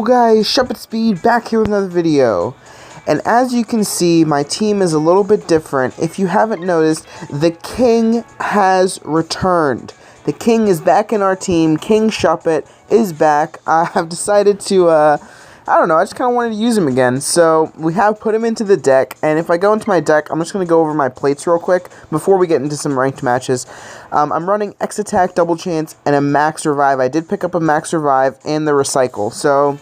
guys, Shuppet Speed back here with another video. And as you can see, my team is a little bit different. If you haven't noticed, the King has returned. The King is back in our team. King Shuppet is back. I have decided to, I don't know, I just kind of wanted to use him again. So, we have put him into the deck. And if I go into my deck, I'm just going to go over my plates real quick before we get into some ranked matches. I'm running X Attack, Double Chance, and a Max Revive. I did pick up a Max Revive and the Recycle. So,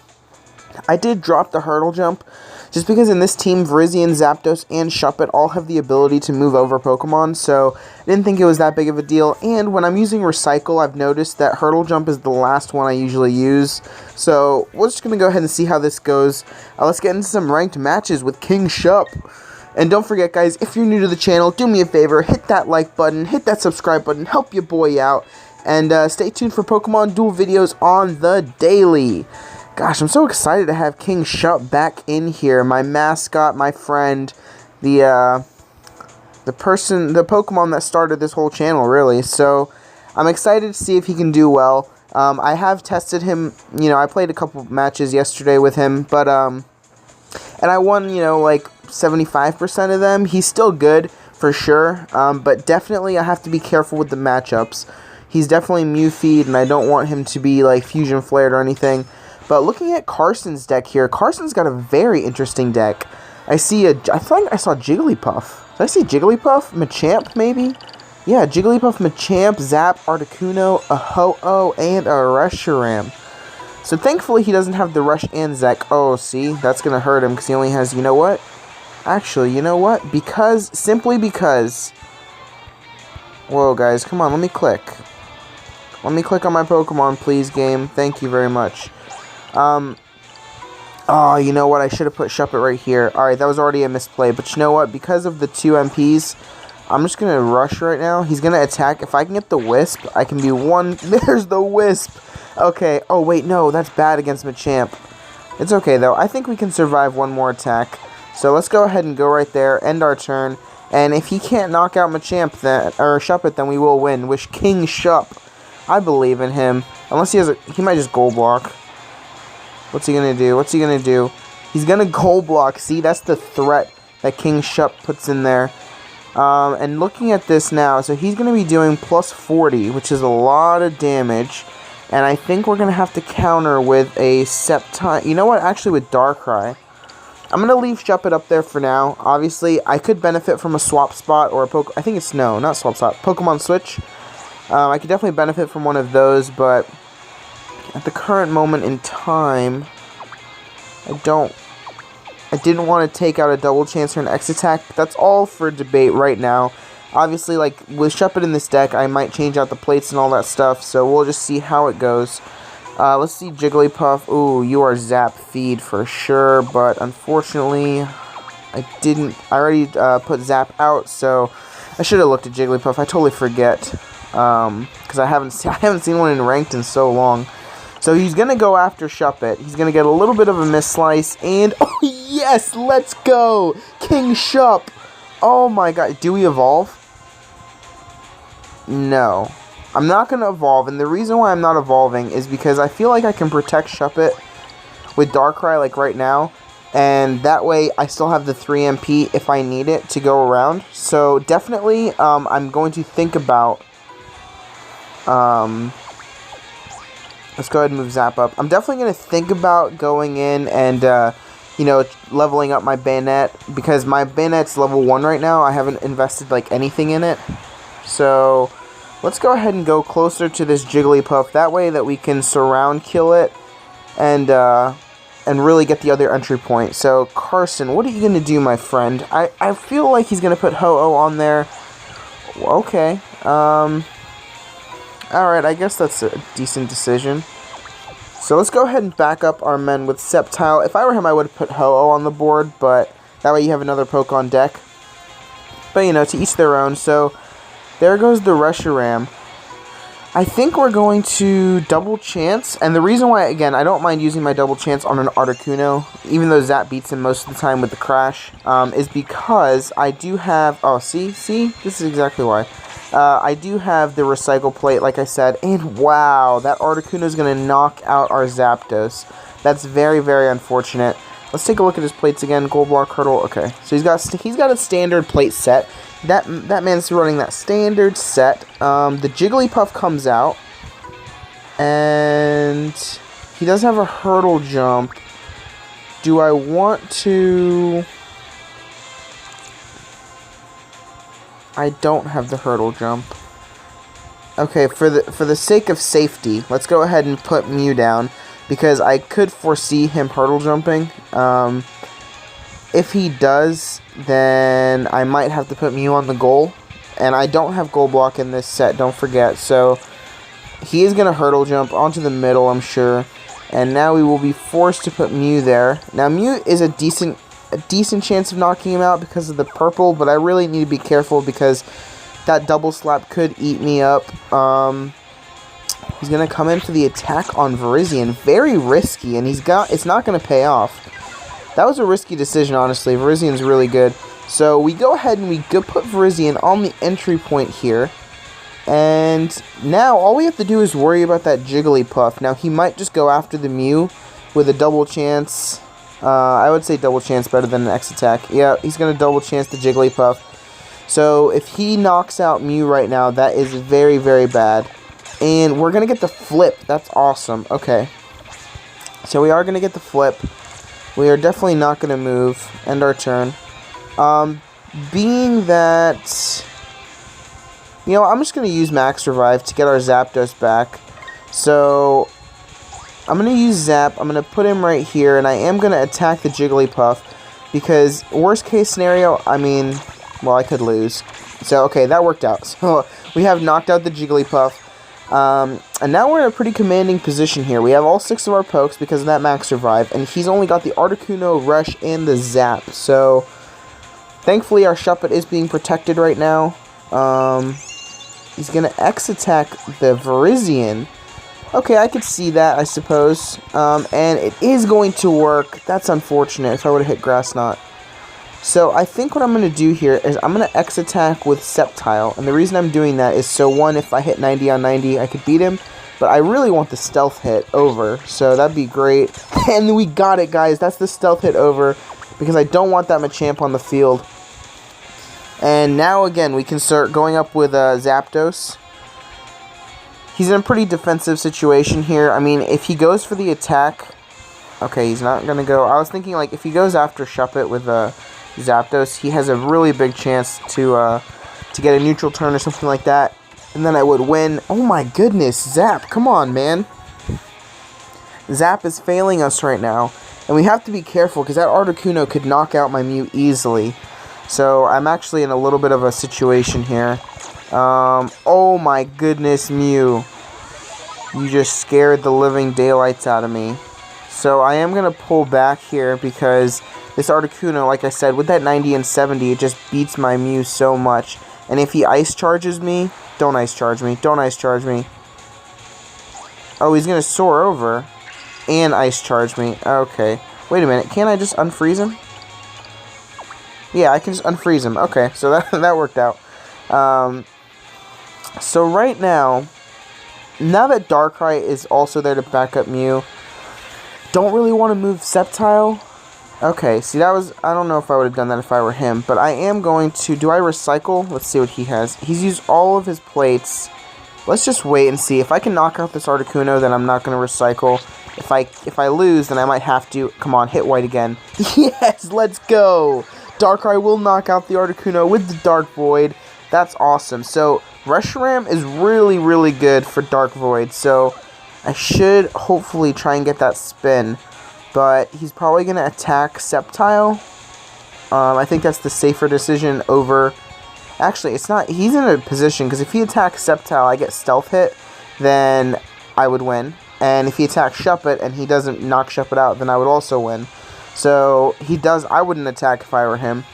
I did drop the Hurdle Jump, just because in this team, Virizion, Zapdos, and Shuppet all have the ability to move over Pokemon, so I didn't think it was that big of a deal. And when I'm using Recycle, I've noticed that Hurdle Jump is the last one I usually use. So we're just going to go ahead and see how this goes. Let's get into some ranked matches with King Shupp. And don't forget, guys, if you're new to the channel, do me a favor, hit that like button, hit that subscribe button, help your boy out, and stay tuned for Pokemon Duel videos on the daily. Gosh, I'm so excited to have King Shupp back in here. My mascot, my friend, the Pokemon that started this whole channel, really. So, I'm excited to see if he can do well. I have tested him, I played a couple matches yesterday with him, but, and I won, like 75% of them. He's still good, for sure, but definitely I have to be careful with the matchups. He's definitely Mew-feed, and I don't want him to be, like, Fusion Flared or anything. But looking at Carson's deck here, Carson's got a very interesting deck. I thought I saw Jigglypuff. Did I see Jigglypuff? Machamp, maybe? Yeah, Jigglypuff, Machamp, Zap, Articuno, a Ho-Oh, and a Reshiram. So thankfully he doesn't have the Rush and Zek. Oh, see? That's going to hurt him because he only has, you know what? Actually, you know what? Simply because... Whoa, guys, come on, let me click. Let me click on my Pokemon, please, game. Thank you very much. Oh, you know what? I should have put Shuppet right here. Alright, that was already a misplay. But you know what? Because of the 2 MPs, I'm just going to rush right now. He's going to attack. If I can get the Wisp, I can be one... There's the Wisp! Okay. Oh, wait, no. That's bad against Machamp. It's okay, though. I think we can survive one more attack. So let's go ahead and go right there. End our turn. And if he can't knock out Machamp, or Shuppet, then we will win. Wish King Shupp. I believe in him. Unless he has a... He might just Gold Block. What's he gonna do? What's he gonna do? He's gonna Gold Block. See, that's the threat that King Shupp puts in there. And looking at this now, so he's gonna be doing plus 40, which is a lot of damage. And I think we're gonna have to counter with a Sceptile. You know what? Actually, with Darkrai. I'm gonna leave Shuppet up there for now. Obviously, I could benefit from a Swap Spot or a I think it's not Swap Spot. Pokemon Switch. I could definitely benefit from one of those, but at the current moment in time, I didn't want to take out a Double Chance or an X Attack, but that's all for debate right now. Obviously, like, with Shuppet in this deck, I might change out the plates and all that stuff, so we'll just see how it goes. Let's see Jigglypuff. Ooh, you are Zap Feed for sure, but unfortunately, I already put Zap out, so I should have looked at Jigglypuff. I totally forget, because I haven't seen one in ranked in so long. So he's going to go after Shuppet. He's going to get a little bit of a Misslice. And, oh yes, let's go. King Shupp. Oh my god. Do we evolve? No. I'm not going to evolve. And the reason why I'm not evolving is because I feel like I can protect Shuppet with Darkrai like right now. And that way I still have the 3 MP if I need it to go around. So definitely I'm going to think about... Let's go ahead and move Zap up. I'm definitely going to think about going in and, leveling up my Bayonet. Because my Bayonet's level 1 right now. I haven't invested, like, anything in it. So, let's go ahead and go closer to this Jigglypuff. That way that we can surround kill it. And really get the other entry point. So, Carson, what are you going to do, my friend? I feel like he's going to put Ho-Oh on there. Okay. Alright, I guess that's a decent decision. So let's go ahead and back up our men with Sceptile. If I were him, I would have put Ho-Oh on the board, but that way you have another poke on deck. But, to each their own. So, there goes the Reshiram. I think we're going to Double Chance, and the reason why, again, I don't mind using my Double Chance on an Articuno, even though Zap beats him most of the time with the Crash, is because I do have... Oh, see? This is exactly why. I do have the Recycle Plate, like I said, and wow, that Articuno is going to knock out our Zapdos. That's very, very unfortunate. Let's take a look at his plates again. Gold block hurdle. Okay, so he's got a standard plate set. That man's running that standard set. The Jigglypuff comes out, and he does have a hurdle jump. Do I want to? I don't have the hurdle jump. Okay, for the sake of safety, let's go ahead and put Mew down, because I could foresee him hurdle jumping. If he does, then I might have to put Mew on the goal, and I don't have goal block in this set, don't forget, so he is going to hurdle jump onto the middle, I'm sure, and now we will be forced to put Mew there. Now, Mew is a decent chance of knocking him out because of the purple, but I really need to be careful because that double slap could eat me up. He's going to come in for the attack on Virizion. Very risky, and it's not going to pay off. That was a risky decision, honestly. Virizion's really good. So we go ahead and we put Virizion on the entry point here. And now all we have to do is worry about that Jigglypuff. Now he might just go after the Mew with a double chance. I would say double chance better than an X attack. Yeah, he's going to double chance the Jigglypuff. So if he knocks out Mew right now, that is very, very bad. And we're going to get the flip. That's awesome. Okay. So we are going to get the flip. We are definitely not going to move. End our turn. Being that, you know, I'm just going to use Max Revive to get our Zapdos back. So I'm going to use Zap. I'm going to put him right here. And I am going to attack the Jigglypuff. Because worst case scenario, I mean, well, I could lose. So, okay, that worked out. So we have knocked out the Jigglypuff. And now we're in a pretty commanding position here. We have all 6 of our pokes because of that Max Revive, and he's only got the Articuno, Rush, and the Zap. So, thankfully our Shuppet is being protected right now. He's going to X-attack the Virizion. Okay, I could see that, I suppose. And it is going to work. That's unfortunate if I would have hit Grass Knot. So I think what I'm going to do here is I'm going to X-attack with Sceptile. And the reason I'm doing that is so, one, if I hit 90 on 90, I could beat him. But I really want the stealth hit over. So that'd be great. And we got it, guys. That's the stealth hit over. Because I don't want that Machamp on the field. And now, again, we can start going up with Zapdos. He's in a pretty defensive situation here. I mean, if he goes for the attack... Okay, he's not going to go... I was thinking, like, if he goes after Shuppet with Zapdos, he has a really big chance to get a neutral turn or something like that, and then I would win. Oh my goodness, Zap, come on, man. Zap is failing us right now, and we have to be careful because that Articuno could knock out my Mew easily. So I'm actually in a little bit of a situation here. Oh my goodness, Mew. You just scared the living daylights out of me. So I am going to pull back here because this Articuno, like I said, with that 90 and 70, it just beats my Mew so much. And if he Ice Charges me, don't Ice Charge me, don't Ice Charge me. Oh, he's going to soar over and Ice Charge me. Okay. Wait a minute, can't I just unfreeze him? Yeah, I can just unfreeze him. Okay, so that worked out. So right now that Darkrai is also there to back up Mew, don't really want to move Sceptile. Okay, see, that was... I don't know if I would have done that if I were him, but I am going to... Do I recycle? Let's see what he has. He's used all of his plates. Let's just wait and see. If I can knock out this Articuno, then I'm not going to recycle. If I lose, then I might have to... Come on, hit white again. Yes, let's go! Darkrai will knock out the Articuno with the Dark Void. That's awesome. So, Reshiram is really, really good for Dark Void, so I should hopefully try and get that spin. But he's probably going to attack Sceptile. I think that's the safer decision over... Actually, it's not... He's in a position, because if he attacks Sceptile, I get Stealth Hit, then I would win. And if he attacks Shuppet, and he doesn't knock Shuppet out, then I would also win. So, he does... I wouldn't attack if I were him.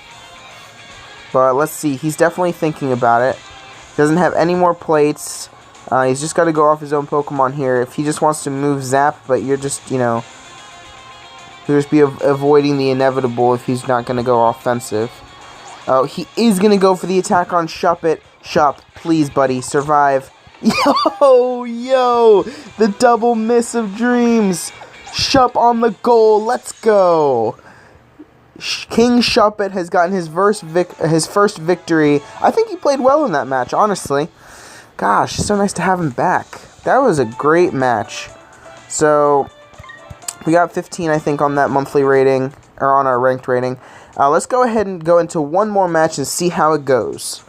But let's see. He's definitely thinking about it. Doesn't have any more plates. He's just got to go off his own Pokemon here. If he just wants to move Zap, but you're just, you know... He'll just be avoiding the inevitable if he's not going to go offensive. Oh, he is going to go for the attack on Shuppet. Shup, please, buddy, survive. Yo! The double miss of dreams. Shup on the goal. Let's go. King Shuppet has gotten his first victory. I think he played well in that match, honestly. Gosh, it's so nice to have him back. That was a great match. So, we got 15, I think, on that monthly rating, or on our ranked rating. Let's go ahead and go into one more match and see how it goes.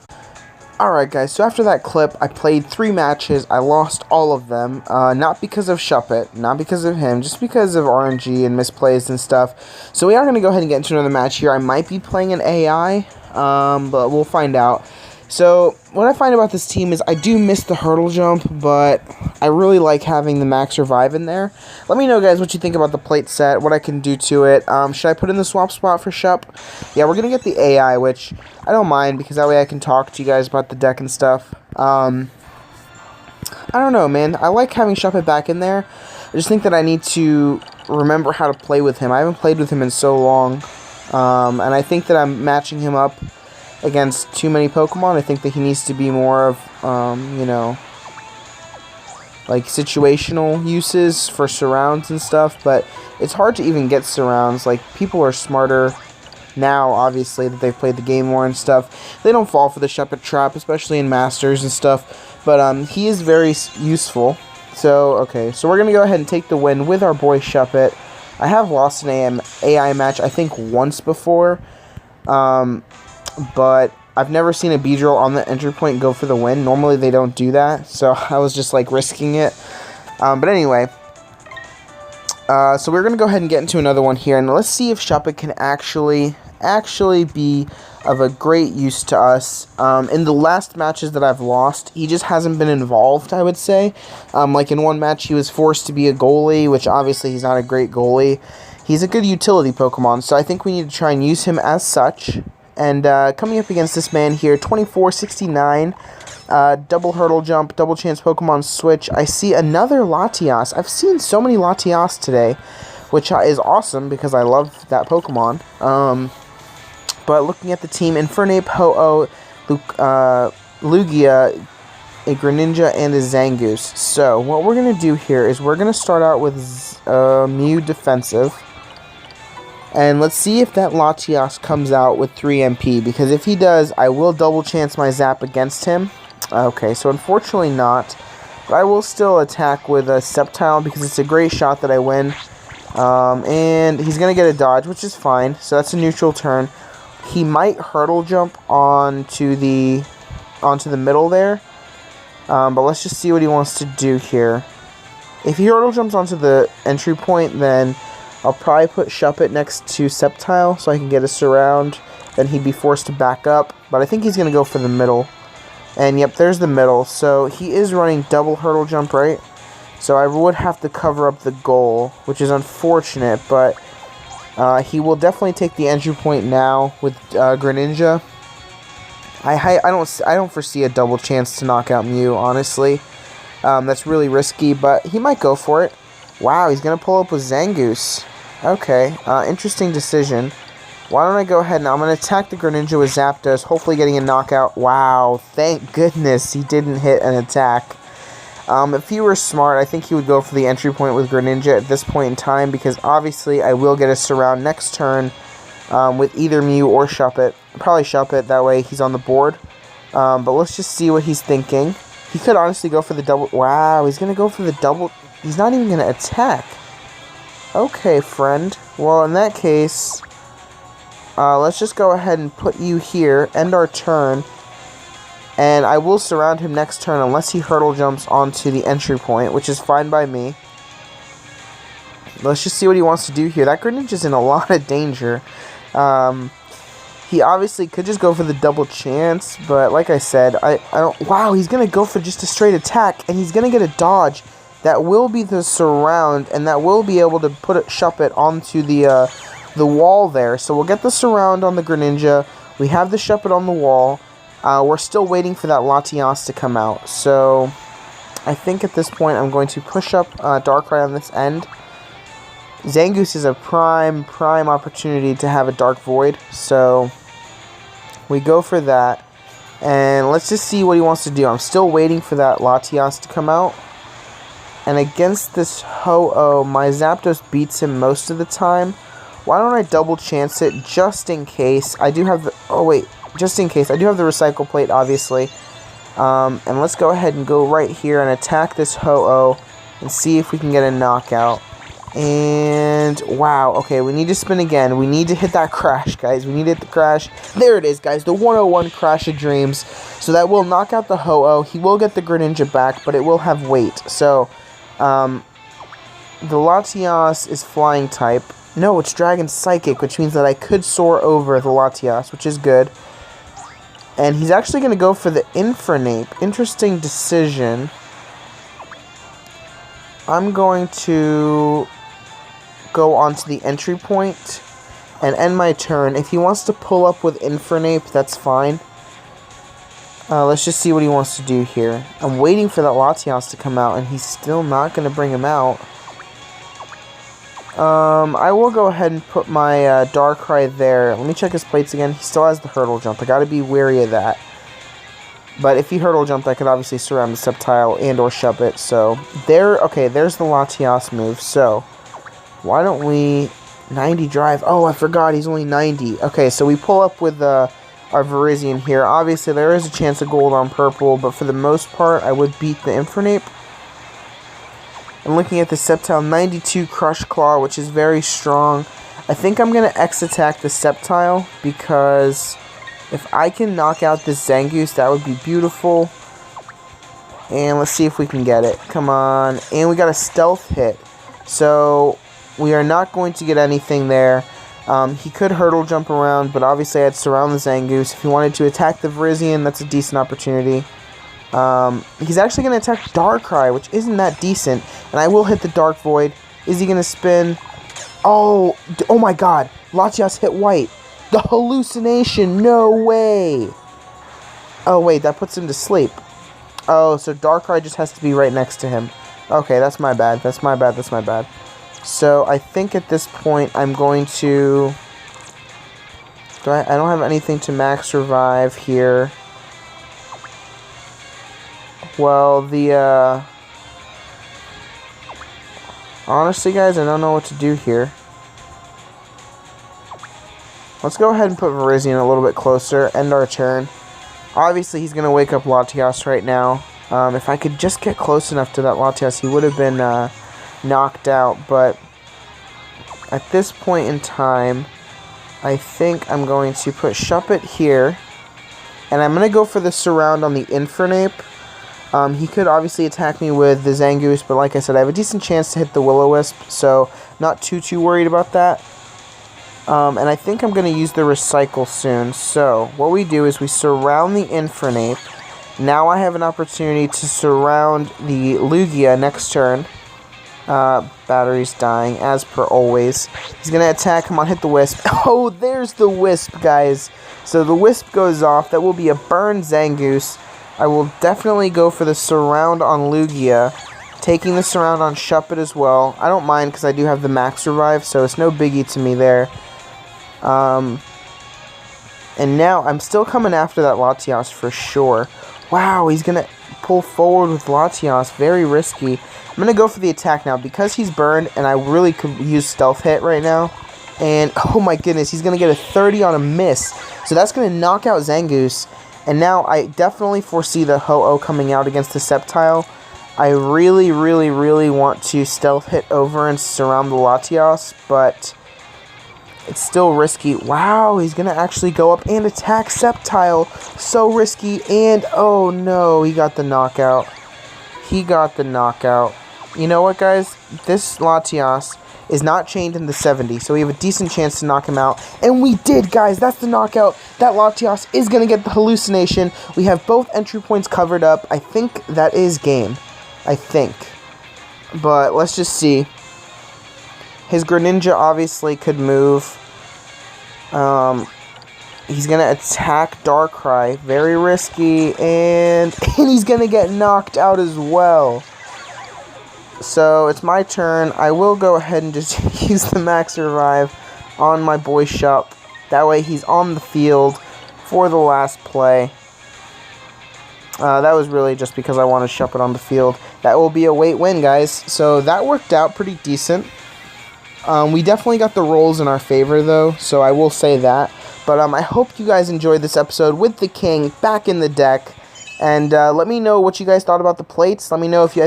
Alright guys, so after that clip, I played 3 matches. I lost all of them. Not because of Shuppet, not because of him, just because of RNG and misplays and stuff. So we are going to go ahead and get into another match here. I might be playing an AI, but we'll find out. So, what I find about this team is I do miss the hurdle jump, but I really like having the max revive in there. Let me know, guys, what you think about the plate set, what I can do to it. Should I put in the swap spot for Shup? Yeah, we're going to get the AI, which I don't mind, because that way I can talk to you guys about the deck and stuff. I don't know, man. I like having Shuppet back in there. I just think that I need to remember how to play with him. I haven't played with him in so long, and I think that I'm matching him up against too many Pokemon. I think that he needs to be more of, you know, like situational uses for surrounds and stuff, but it's hard to even get surrounds. Like, people are smarter now, obviously, that they've played the game more and stuff. They don't fall for the Shuppet trap, especially in Masters and stuff, but he is very useful. So, okay, so we're going to go ahead and take the win with our boy Shuppet. I have lost an AI match, I think, once before, but I've never seen a Beedrill on the entry point go for the win. Normally they don't do that, so I was just like risking it. But anyway, so we're going to go ahead and get into another one here, and let's see if Shuppet can actually be of a great use to us. In the last matches that I've lost, he just hasn't been involved, I would say. Like in one match he was forced to be a goalie, which obviously he's not a great goalie. He's a good utility Pokemon, so I think we need to try and use him as such. And coming up against this man here, 2469, double hurdle jump, double chance Pokemon switch. I see another Latias. I've seen so many Latias today, which is awesome because I love that Pokemon. But looking at the team, Infernape, Ho-Oh, Lugia, a Greninja, and a Zangoose. So what we're going to do here is we're going to start out with Mew defensive. And let's see if that Latias comes out with 3 MP, because if he does, I will double chance my Zap against him. Okay, so unfortunately not, but I will still attack with a Sceptile because it's a great shot that I win. And he's going to get a dodge, which is fine, so that's a neutral turn. He might hurdle jump onto the middle there, but let's just see what he wants to do here. If he hurdle jumps onto the entry point, then I'll probably put Shuppet next to Sceptile so I can get a surround. Then he'd be forced to back up. But I think he's going to go for the middle. And yep, there's the middle. So he is running double hurdle jump, right? So I would have to cover up the goal, which is unfortunate. But he will definitely take the entry point now with Greninja. I don't foresee a double chance to knock out Mew, honestly. That's really risky, but he might go for it. Wow, he's going to pull up with Zangoose. Okay, interesting decision. Why don't I go ahead and I'm going to attack the Greninja with Zapdos, hopefully getting a knockout. Wow, thank goodness he didn't hit an attack. If he were smart, I think he would go for the entry point with Greninja at this point in time, because obviously I will get a surround next turn with either Mew or Shuppet. Probably Shuppet, that way he's on the board. But let's just see what he's thinking. He could honestly go for the double. Wow, he's going to go for the double. He's not even going to attack. Okay, friend. Well, in that case, let's just go ahead and put you here, end our turn, and I will surround him next turn unless he hurdle jumps onto the entry point, which is fine by me. Let's just see what he wants to do here. That Greninja's in a lot of danger. He obviously could just go for the double chance, but like I said, I don't. Wow, he's going to go for just a straight attack, and he's going to get a dodge. That will be the surround, and that will be able to put Shuppet onto the wall there. So we'll get the surround on the Greninja. We have the Shuppet on the wall. We're still waiting for that Latias to come out. So I think at this point I'm going to push up Darkrai on this end. Zangoose is a prime opportunity to have a Dark Void. So we go for that. And let's just see what he wants to do. I'm still waiting for that Latias to come out. And against this Ho-Oh, my Zapdos beats him most of the time. Why don't I double chance it just in case? I do have the... Oh, wait. Just in case. I do have the Recycle Plate, obviously. And let's go ahead and go right here and attack this Ho-Oh and see if we can get a knockout. And wow, okay, we need to spin again. We need to hit that crash, guys. We need to hit the crash. There it is, guys, the 101 Crash of Dreams. So that will knock out the Ho-Oh. He will get the Greninja back, but it will have weight. So, the Latias is flying type. No, it's Dragon Psychic, which means that I could soar over the Latias, which is good. And he's actually going to go for the Infernape. Interesting decision. I'm going to go onto the entry point and end my turn. If he wants to pull up with Infernape, that's fine. Let's just see what he wants to do here. I'm waiting for that Latias to come out, and he's still not going to bring him out. I will go ahead and put my Darkrai there. Let me check his plates again. He still has the Hurdle Jump. I gotta be wary of that. But if he Hurdle Jumped, I could obviously surround the Sceptile and or Shuppet. So, there, okay, there's the Latias move. So, why don't we 90 drive? Oh, I forgot, he's only 90. Okay, so we pull up with our Virizion here. Obviously, there is a chance of gold on purple, but for the most part, I would beat the Infernape. I'm looking at the Sceptile 92 Crush Claw, which is very strong. I think I'm going to X-attack the Sceptile, because if I can knock out this Zangoose, that would be beautiful. And let's see if we can get it. Come on. And we got a Stealth hit. So, we are not going to get anything there. He could Hurdle Jump around, but obviously I'd surround the Zangoose. If he wanted to attack the Virizion, that's a decent opportunity. He's actually going to attack Darkrai, which isn't that decent. And I will hit the Dark Void. Is he going to spin? Oh my god. Latias hit white. The hallucination. No way. Oh, wait. That puts him to sleep. Oh, so Darkrai just has to be right next to him. Okay, that's my bad. That's my bad. That's my bad. So, I think at this point, I'm going to... I don't have anything to max revive here. Well, honestly, guys, I don't know what to do here. Let's go ahead and put Virizion a little bit closer. End our turn. Obviously, he's going to wake up Latias right now. If I could just get close enough to that Latias, he would have been knocked out. But at this point in time, I think I'm going to put Shuppet here. And I'm going to go for the surround on the Infernape. He could obviously attack me with the Zangoose, but like I said, I have a decent chance to hit the Will-O-Wisp, so not too worried about that. And I think I'm going to use the Recycle soon. So, what we do is we surround the Infernape. Now I have an opportunity to surround the Lugia next turn. Battery's dying, as per always. He's going to attack. Come on, hit the Wisp. Oh, there's the Wisp, guys. So the Wisp goes off. That will be a burn Zangoose. I will definitely go for the surround on Lugia, taking the surround on Shuppet as well. I don't mind because I do have the max revive, so it's no biggie to me there. And now I'm still coming after that Latias for sure. Wow, he's going to pull forward with Latias. Very risky. I'm going to go for the attack now because he's burned, and I really could use Stealth Hit right now. And, oh my goodness, he's going to get a 30 on a miss. So that's going to knock out Zangoose. And now I definitely foresee the Ho-Oh coming out against the Sceptile. I really want to Stealth Hit over and surround the Latias, but it's still risky. Wow, he's going to actually go up and attack Sceptile. So risky, and oh no, he got the knockout. He got the knockout. You know what, guys? This Latias is not chained in the 70, so we have a decent chance to knock him out. And we did, guys. That's the knockout. That Latias is going to get the hallucination. We have both entry points covered up. I think that is game. I think. But let's just see. His Greninja obviously could move. He's going to attack Darkrai. Very risky. And he's going to get knocked out as well. So, it's my turn. I will go ahead and just use the max revive on my boy Shup. That way he's on the field for the last play. That was really just because I wanted Shuppet on the field. That will be a weight win, guys. So that worked out pretty decent. We definitely got the rolls in our favor, though, so I will say that. But I hope you guys enjoyed this episode with the king back in the deck. And let me know what you guys thought about the plates. Let me know if you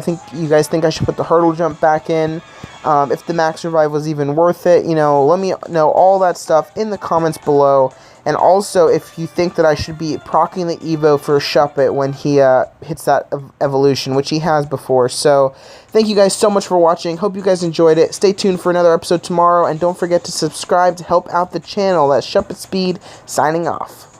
guys think I should put the hurdle jump back in. If the max revive was even worth it. You know, let me know all that stuff in the comments below. And also, if you think that I should be proccing the Evo for Shuppet when he hits that evolution, which he has before. So, thank you guys so much for watching. Hope you guys enjoyed it. Stay tuned for another episode tomorrow. And don't forget to subscribe to help out the channel. That's Shuppet Speed, signing off.